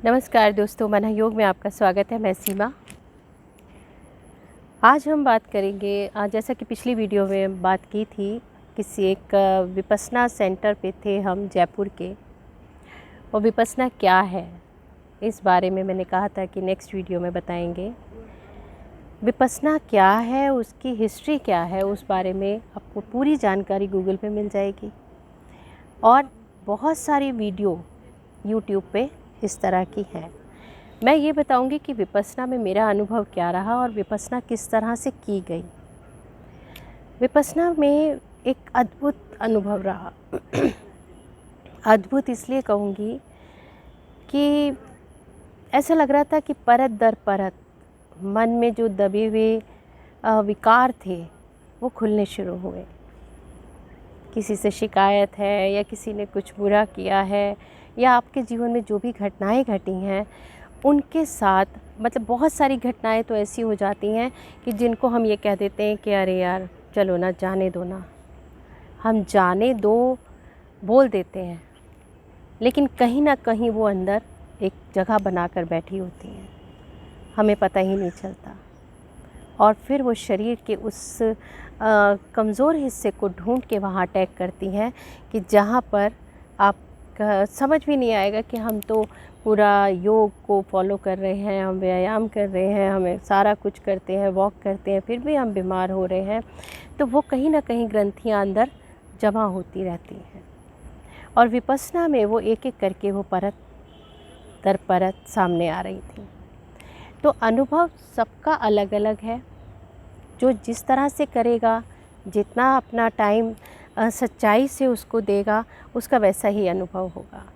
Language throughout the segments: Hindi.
नमस्कार दोस्तों, मन योग में आपका स्वागत है। मैं सीमा। आज हम बात करेंगे, जैसा कि पिछली वीडियो में बात की थी, किसी एक विपस्सना सेंटर पे थे हम जयपुर के। और विपस्सना क्या है, इस बारे में मैंने कहा था कि नेक्स्ट वीडियो में बताएंगे। विपस्सना क्या है, उसकी हिस्ट्री क्या है, उस बारे में आपको पूरी जानकारी गूगल पे मिल जाएगी। और बहुत सारी वीडियो यूट्यूब पे इस तरह की है। मैं ये बताऊंगी कि विपस्सना में मेरा अनुभव क्या रहा और विपस्सना किस तरह से की गई। विपस्सना में एक अद्भुत अनुभव रहा। अद्भुत इसलिए कहूँगी कि ऐसा लग रहा था कि परत दर परत मन में जो दबे हुए विकार थे वो खुलने शुरू हुए। किसी से शिकायत है या किसी ने कुछ बुरा किया है या आपके जीवन में जो भी घटनाएं घटी हैं उनके साथ, मतलब बहुत सारी घटनाएं तो ऐसी हो जाती हैं कि जिनको हम ये कह देते हैं कि अरे यार चलो ना, जाने दो ना, हम जाने दो बोल देते हैं, लेकिन कहीं ना कहीं वो अंदर एक जगह बनाकर बैठी होती हैं, हमें पता ही नहीं चलता। और फिर वो शरीर के उस कमज़ोर हिस्से को ढूंढ के वहाँ अटैक करती हैं कि जहाँ पर आप समझ भी नहीं आएगा कि हम तो पूरा योग को फॉलो कर रहे हैं, हम व्यायाम कर रहे हैं, हमें सारा कुछ करते हैं, वॉक करते हैं, फिर भी हम बीमार हो रहे हैं। तो वो कहीं ना कहीं ग्रंथियाँ अंदर जमा होती रहती हैं। और विपस्सना में वो एक एक करके वो परत दर परत सामने आ रही थी। तो अनुभव सबका अलग अलग है। जो जिस तरह से करेगा, जितना अपना टाइम सच्चाई से उसको देगा, उसका वैसा ही अनुभव होगा।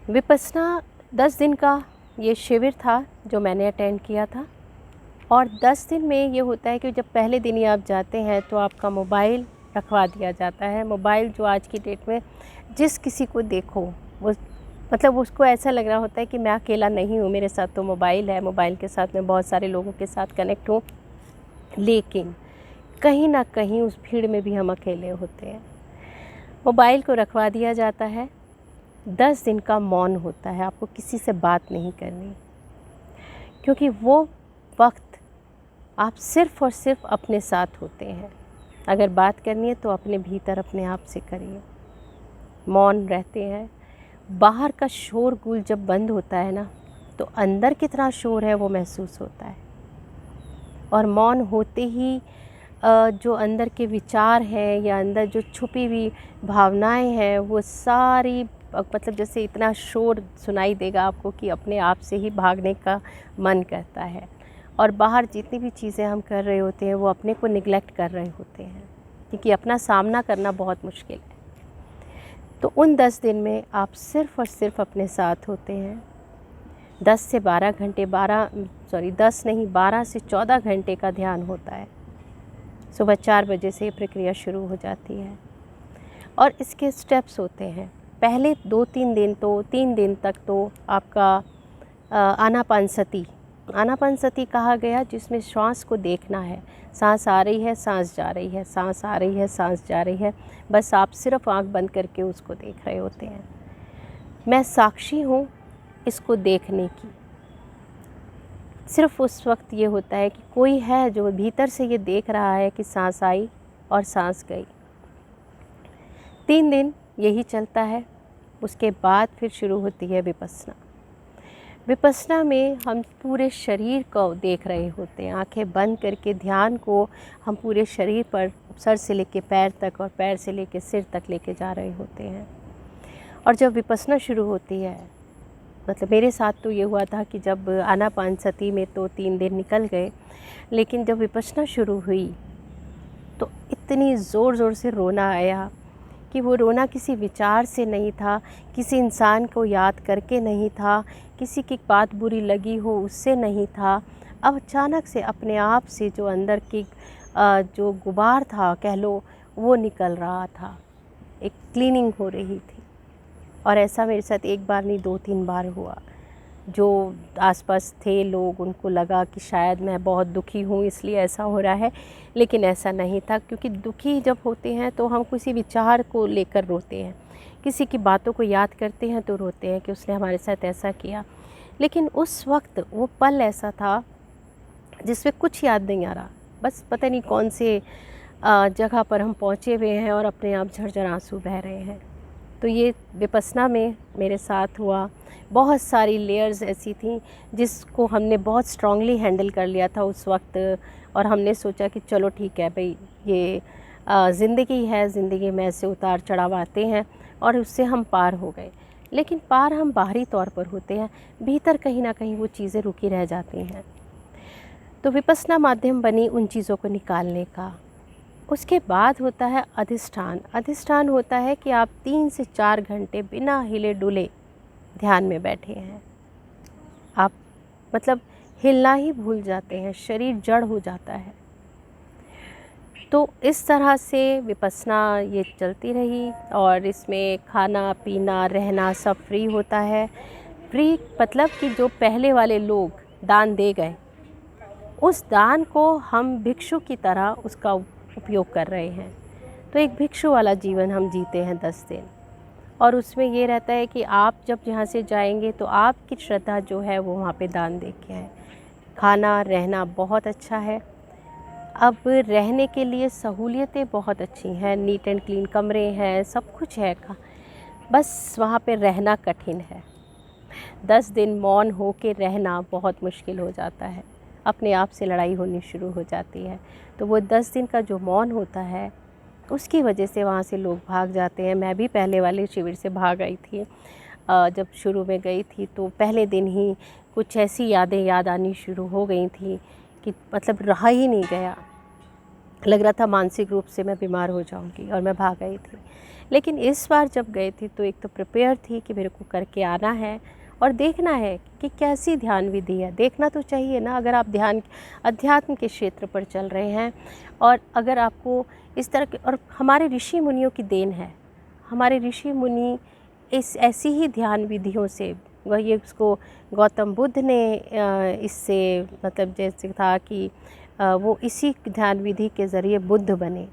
विपस्सना 10 दिन का ये शिविर था जो मैंने अटेंड किया था। और 10 दिन में ये होता है कि जब पहले दिन ही आप जाते हैं तो आपका मोबाइल रखवा दिया जाता है। मोबाइल जो आज की डेट में जिस किसी को देखो वो, मतलब उसको ऐसा लग रहा होता है कि मैं अकेला नहीं हूँ, मेरे साथ तो मोबाइल है, मोबाइल के साथ मैं बहुत सारे लोगों के साथ कनेक्ट हूँ। लेकिन कहीं ना कहीं उस भीड़ में भी हम अकेले होते हैं। मोबाइल को रखवा दिया जाता है। 10 दिन का मौन होता है, आपको किसी से बात नहीं करनी, क्योंकि वो वक्त आप सिर्फ़ और सिर्फ अपने साथ होते हैं। अगर बात करनी है तो अपने भीतर अपने आप से करिए। मौन रहते हैं। बाहर का शोरगुल जब बंद होता है ना, तो अंदर कितना शोर है वो महसूस होता है। और मौन होते ही जो अंदर के विचार हैं या अंदर जो छुपी हुई भावनाएं हैं वो सारी, मतलब जैसे इतना शोर सुनाई देगा आपको कि अपने आप से ही भागने का मन करता है। और बाहर जितनी भी चीज़ें हम कर रहे होते हैं वो अपने को निगलेक्ट कर रहे होते हैं, क्योंकि अपना सामना करना बहुत मुश्किल है। तो उन 10 दिन में आप सिर्फ़ और सिर्फ अपने साथ होते हैं। 10 से 12 घंटे, 10 नहीं 12 से 14 घंटे का ध्यान होता है। सुबह 4 बजे से ये प्रक्रिया शुरू हो जाती है। और इसके स्टेप्स होते हैं। पहले 2-3 दिन तो 3 दिन तक तो आपका आनापानसती कहा गया, जिसमें श्वास को देखना है। सांस आ रही है, सांस जा रही है, सांस आ रही है, सांस जा रही है, बस आप सिर्फ आंख बंद करके उसको देख रहे होते हैं। मैं साक्षी हूँ इसको देखने की। सिर्फ उस वक्त ये होता है कि कोई है जो भीतर से ये देख रहा है कि सांस आई और सांस गई। 3 दिन यही चलता है। उसके बाद फिर शुरू होती है विपस्सना। विपस्सना में हम पूरे शरीर को देख रहे होते हैं। आंखें बंद करके ध्यान को हम पूरे शरीर पर, सर से लेके पैर तक और पैर से लेके सिर तक लेके जा रहे होते हैं। और जब विपस्सना शुरू होती है, मतलब मेरे साथ तो ये हुआ था कि जब आनापानसती में तो 3 दिन निकल गए, लेकिन जब विपस्सना शुरू हुई तो इतनी ज़ोर ज़ोर से रोना आया कि वो रोना किसी विचार से नहीं था, किसी इंसान को याद करके नहीं था, किसी की बात बुरी लगी हो उससे नहीं था। अब अचानक से अपने आप से जो अंदर की जो गुबार था कह लो, वो निकल रहा था। एक क्लीनिंग हो रही थी। और ऐसा मेरे साथ एक बार नहीं 2-3 बार हुआ। जो आसपास थे लोग, उनको लगा कि शायद मैं बहुत दुखी हूँ इसलिए ऐसा हो रहा है, लेकिन ऐसा नहीं था। क्योंकि दुखी जब होते हैं तो हम किसी विचार को लेकर रोते हैं, किसी की बातों को याद करते हैं तो रोते हैं कि उसने हमारे साथ ऐसा किया। लेकिन उस वक्त वो पल ऐसा था जिसमें कुछ याद नहीं आ रहा, बस पता नहीं कौन से जगह पर हम पहुँचे हुए हैं और अपने आप झरझर आंसू बह रहे हैं। तो ये विपस्सना में मेरे साथ हुआ। बहुत सारी लेयर्स ऐसी थी जिसको हमने बहुत स्ट्रांगली हैंडल कर लिया था उस वक्त, और हमने सोचा कि चलो ठीक है भाई, ये ज़िंदगी है, ज़िंदगी में ऐसे उतार चढ़ाव आते हैं और उससे हम पार हो गए। लेकिन पार हम बाहरी तौर पर होते हैं, भीतर कहीं ना कहीं वो चीज़ें रुकी रह जाती हैं। तो विपस्सना माध्यम बनी उन चीज़ों को निकालने का। उसके बाद होता है अधिष्ठान। अधिष्ठान होता है कि आप 3 से 4 घंटे बिना हिले डुले ध्यान में बैठे हैं। आप मतलब हिलना ही भूल जाते हैं, शरीर जड़ हो जाता है। तो इस तरह से विपस्सना ये चलती रही, और इसमें खाना पीना रहना सब फ्री होता है। फ्री मतलब कि जो पहले वाले लोग दान दे गए, उस दान को हम भिक्षु की तरह उसका उपयोग कर रहे हैं। तो एक भिक्षु वाला जीवन हम जीते हैं 10 दिन, और उसमें ये रहता है कि आप जब यहाँ से जाएंगे तो आपकी श्रद्धा जो है वो वहाँ पे दान दे के है। खाना रहना बहुत अच्छा है। अब रहने के लिए सहूलियतें बहुत अच्छी हैं, नीट एंड क्लीन कमरे हैं, सब कुछ है। बस वहाँ पे रहना कठिन है। 10 दिन मौन हो के रहना बहुत मुश्किल हो जाता है, अपने आप से लड़ाई होनी शुरू हो जाती है। तो वो 10 दिन का जो मौन होता है उसकी वजह से वहाँ से लोग भाग जाते हैं। मैं भी पहले वाले शिविर से भाग आई थी। जब शुरू में गई थी तो पहले दिन ही कुछ ऐसी यादें याद आनी शुरू हो गई थी कि मतलब रहा ही नहीं गया, लग रहा था मानसिक रूप से मैं बीमार हो जाऊंगी, और मैं भाग आई थी। लेकिन इस बार जब गई थी तो एक तो प्रिपेयर थी कि मेरे को करके आना है और देखना है कि कैसी ध्यान विधि है। देखना तो चाहिए ना, अगर आप अध्यात्म के क्षेत्र पर चल रहे हैं, और अगर आपको इस तरह के, और हमारे ऋषि मुनियों की देन है। हमारे ऋषि मुनि इस ऐसी ही ध्यान विधियों से, वही उसको गौतम बुद्ध ने इससे मतलब जैसे था कि वो इसी ध्यान विधि के ज़रिए बुद्ध बने।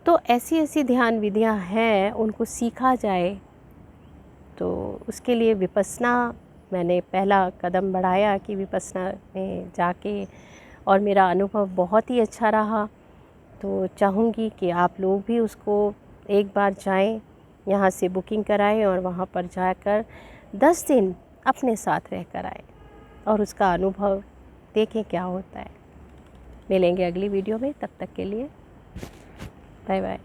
तो ऐसी ऐसी ध्यान विधियाँ हैं, उनको सीखा जाए। तो उसके लिए विपस्सना मैंने पहला कदम बढ़ाया कि विपस्सना में जाके, और मेरा अनुभव बहुत ही अच्छा रहा। तो चाहूँगी कि आप लोग भी उसको एक बार जाएं, यहाँ से बुकिंग कराएं और वहाँ पर जाकर 10 दिन अपने साथ रह कर आएँ और उसका अनुभव देखें क्या होता है। मिलेंगे अगली वीडियो में, तब तक के लिए बाय बाय।